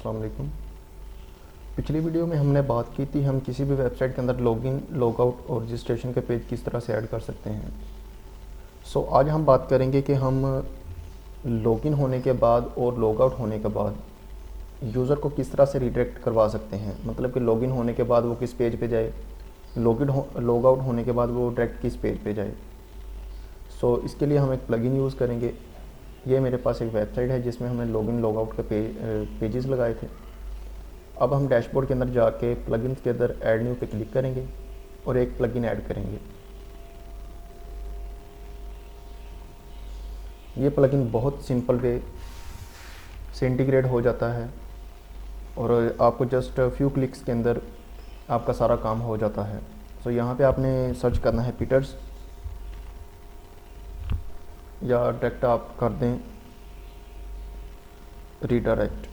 अस्सलाम वालेकुम। पिछली वीडियो में हमने बात की थी हम किसी भी वेबसाइट के अंदर लॉगिन, लॉगआउट और रजिस्ट्रेशन के पेज किस तरह से ऐड कर सकते हैं। आज हम बात करेंगे कि हम लॉगिन होने के बाद और लॉगआउट होने के बाद यूज़र को किस तरह से रिडायरेक्ट करवा सकते हैं। मतलब कि लॉगिन होने के बाद वो किस पेज पे जाए, लॉगआउट होने के बाद वो डायरेक्ट किस पेज पे जाए। इसके लिए हम एक प्लगइन यूज़ करेंगे। ये मेरे पास एक वेबसाइट है जिसमें हमने लॉगिन लॉगआउट के पेजेस लगाए थे। अब हम डैशबोर्ड के अंदर जाके प्लगइन्स के अंदर ऐड न्यू पे क्लिक करेंगे और एक प्लगइन ऐड करेंगे। ये प्लगइन बहुत सिंपल वे से इंटीग्रेट हो जाता है और आपको जस्ट फ्यू क्लिक्स के अंदर आपका सारा काम हो जाता है। यहाँ पे आपने सर्च करना है पीटर्स, या डायरेक्ट आप कर दें रीडायरेक्ट।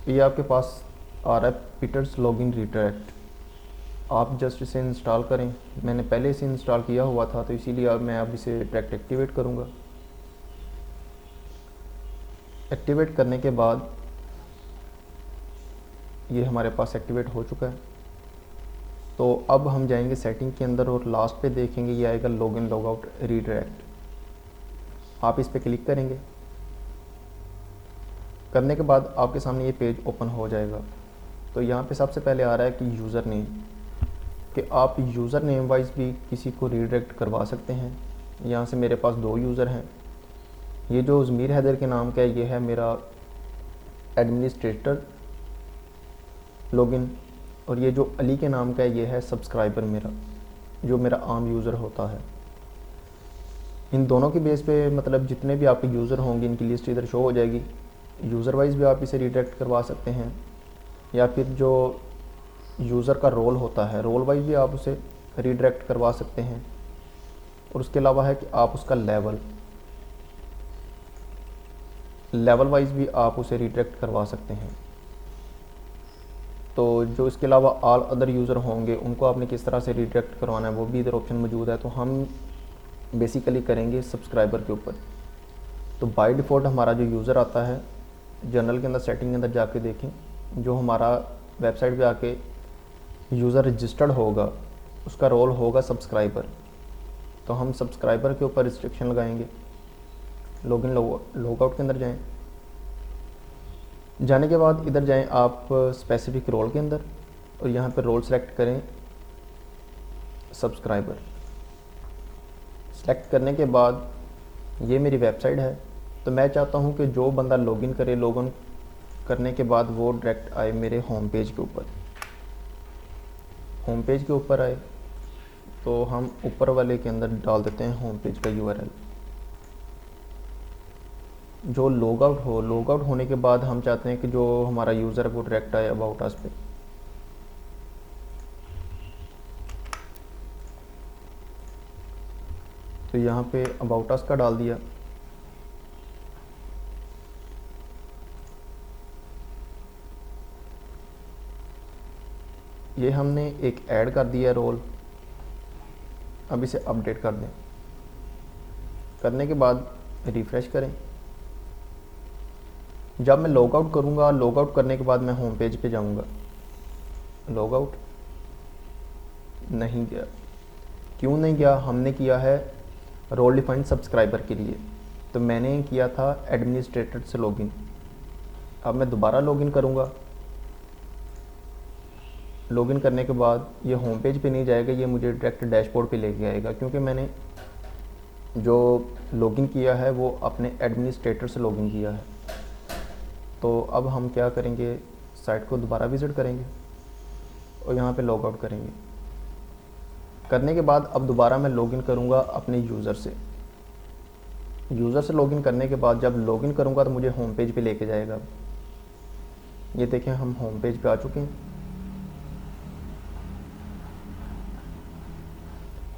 ये आपके पास आ रहा है पीटर्स लॉगिन रीडायरेक्ट। आप जस्ट इसे इंस्टॉल करें। मैंने पहले इसे इंस्टॉल किया हुआ था तो इसीलिए अब मैं इसे डायरेक्ट एक्टिवेट करूँगा। एक्टिवेट करने के बाद ये हमारे पास एक्टिवेट हो चुका है। तो अब हम जाएंगे सेटिंग के अंदर और लास्ट पे देखेंगे ये आएगा लॉगिन लॉगआउट रीडायरेक्ट। आप इस पर क्लिक करेंगे। करने के बाद आपके सामने ये पेज ओपन हो जाएगा। तो यहाँ पे सबसे पहले आ रहा है कि यूज़र नेम, कि आप यूज़र नेम वाइज भी किसी को रीडायरेक्ट करवा सकते हैं। यहाँ से मेरे पास 2 यूज़र हैं। ये जो ज़मीर हैदर के नाम का है ये है मेरा एडमिनिस्ट्रेटर लॉगिन, और ये जो अली के नाम का है ये है सब्सक्राइबर मेरा, जो मेरा आम यूज़र होता है। इन दोनों की बेस पे मतलब जितने भी आपके यूज़र होंगे इनकी लिस्ट इधर शो हो जाएगी। यूज़र वाइज भी आप इसे रिडायरेक्ट करवा सकते हैं, या फिर जो यूज़र का रोल होता है रोल वाइज भी आप उसे रिडायरेक्ट करवा सकते हैं। और उसके अलावा है कि आप उसका लेवल वाइज भी आप उसे रिडायरेक्ट करवा सकते हैं। तो जो इसके अलावा ऑल अदर यूज़र होंगे उनको आपने किस तरह से रिडायरेक्ट करवाना है वो भी इधर ऑप्शन मौजूद है। तो हम बेसिकली करेंगे सब्सक्राइबर के ऊपर। तो बाय डिफ़ॉल्ट हमारा जो यूज़र आता है, जनरल के अंदर सेटिंग के अंदर जाके देखें, जो हमारा वेबसाइट पे आके यूज़र रजिस्टर्ड होगा उसका रोल होगा सब्सक्राइबर। तो हम सब्सक्राइबर के ऊपर रिस्ट्रिक्शन लगाएंगे। लॉगिन लॉगआउट के अंदर जाएं। जाने के बाद इधर जाएं आप स्पेसिफिक रोल के अंदर और यहाँ पर रोल सेलेक्ट करें सब्सक्राइबर। सेलेक्ट करने के बाद ये मेरी वेबसाइट है। तो मैं चाहता हूँ कि जो बंदा लॉगिन करे, लॉगिन करने के बाद वो डायरेक्ट आए मेरे होम पेज के ऊपर। होम पेज के ऊपर आए तो हम ऊपर वाले के अंदर डाल देते हैं होम पेज का URL। जो लॉगआउट होने के बाद हम चाहते हैं कि जो हमारा यूज़र है वो डायरेक्ट आए अबाउट अस पे। तो यहाँ पे अबाउट अस का डाल दिया। ये हमने एक ऐड कर दिया रोल। अब इसे अपडेट कर दें। करने के बाद रिफ़्रेश करें। जब मैं लॉगआउट करूँगा, लॉगआउट करने के बाद मैं होम पेज पे जाऊँगा। लॉगआउट नहीं गया। क्यों नहीं गया? हमने किया है रोल डिफाइंड सब्सक्राइबर के लिए, तो मैंने किया था एडमिनिस्ट्रेटर से लॉगिन। अब मैं दोबारा लॉगिन करूँगा। लॉगिन करने के बाद ये होम पेज पे नहीं जाएगा, ये मुझे डायरेक्ट डैशबोर्ड पे लेके आएगा, क्योंकि मैंने जो लॉगिन किया है वो अपने एडमिनिस्ट्रेटर से लॉगिन किया है। तो अब हम क्या करेंगे, साइट को दोबारा विज़िट करेंगे और यहाँ पे लॉगआउट करेंगे। करने के बाद अब दोबारा मैं लॉगिन करूँगा अपने यूज़र से लॉगिन करने के बाद जब लॉगिन करूँगा तो मुझे होम पेज पे लेके जाएगा। ये देखें हम होम पेज पे आ चुके हैं।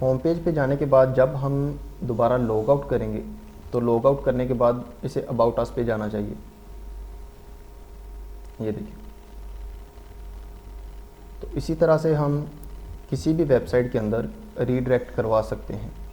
होम पेज पे जाने के बाद जब हम दोबारा लॉगआउट करेंगे तो लॉगआउट करने के बाद इसे अबाउट अस पे जाना चाहिए। ये देखिए। तो इसी तरह से हम किसी भी वेबसाइट के अंदर रीडायरेक्ट करवा सकते हैं।